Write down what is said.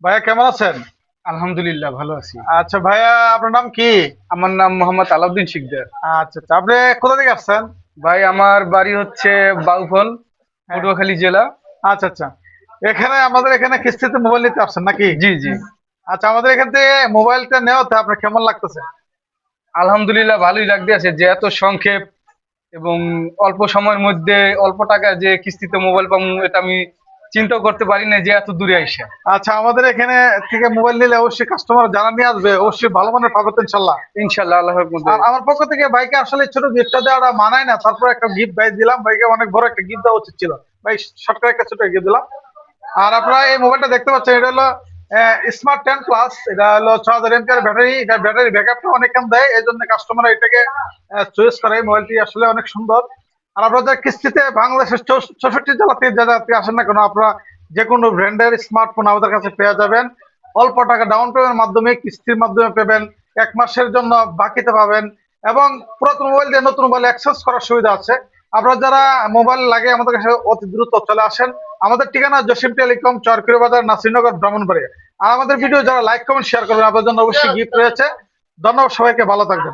ভাইয়া কেমন আছেন? আলহামদুলিল্লাহ ভালো আছি। আচ্ছা ভাইয়া, আপনার নাম কি? আমার নাম মোহাম্মদ আলাউদ্দিন শিকদার। আচ্ছা আচ্ছা, আপনি কোথা থেকে আসছেন? ভাই আমার বাড়ি হচ্ছে বাউফল, হ্যাঁ। পটুয়াখালী জেলা। আচ্ছা আচ্ছা, আমাদের এখানে কিস্তিতে মোবাইল নিতে আসছেন নাকি? জি জি। আচ্ছা, আমাদের এখান থেকে মোবাইলটা নেওয়াতে আপনার কেমন লাগতেছে? আলহামদুলিল্লাহ ভালোই লাগতে আছে যে এত সংক্ষেপ এবং অল্প সময়ের মধ্যে অল্প টাকা যে কিস্তিতে মোবাইল পাবো, এটা আমি চিন্তাও করতে পারি না যে এত দূরে আইসা। আচ্ছা, আমাদের এখানে থেকে মোবাইল নিলে অবশ্যই কাস্টমার জানা নিয়ে আসবে, অবশ্যই ভালো মানের পাবেন তো ইনশাল্লাহ। ইনশাল্লাহ আল্লাহর মধ্যে। আর আমার পক্ষ থেকে ভাইকে আসলে ছোট গিফটটা দেওয়াটা মানায় না, তারপর একটা গিফট ভাই দিলাম, ভাইকে অনেক বড় একটা গিফট দেওয়া উচিত ছিল। ভাই সরকার একটা ছোট গিফট দিলাম। আর আপনারা এই মোবাইলটা দেখতে পাচ্ছেন, এটা হলো স্মার্ট 10 প্লাস। এটা হলো 6000 এমপিআর ব্যাটারি। এটা ব্যাটারি ব্যাকআপটা অনেকক্ষণ দেয়, এই জন্য কাস্টমার এটাকে চয়েস করে। এই মোবাইলটি আসলে অনেক সুন্দর। আর আপনারা যারা কিস্তিতে বাংলাদেশের 64 জেলা থেকে যাতে আসেন না কেন, আপনারা যে কোনো ব্র্যান্ডের স্মার্টফোন আমাদের কাছে পেয়ে যাবেন। অল্প টাকা ডাউন পেমেন্টের মাধ্যমে, কিস্তির মাধ্যমে পাবেন। 1 মাসের জন্য বাকিতে পাবেন। এবং পুরাতন মোবাইল দিয়ে নতুন মোবাইল এক্সচেঞ্জ করার সুবিধা আছে। আপনারা যারা মোবাইল লাগে আমাদের কাছে অতি দ্রুত চলে আসেন। আমাদের ঠিকানা জসিম টেলিকম, চরকিরি বাজার, নাসিরনগর, ব্রাহ্মণবাড়িয়া। আর আমাদের ভিডিও যারা লাইক কমেন্ট শেয়ার করবেন, আপনাদের জন্য অবশ্যই গিফট রয়েছে। ধন্যবাদ সবাইকে, ভালো থাকবেন।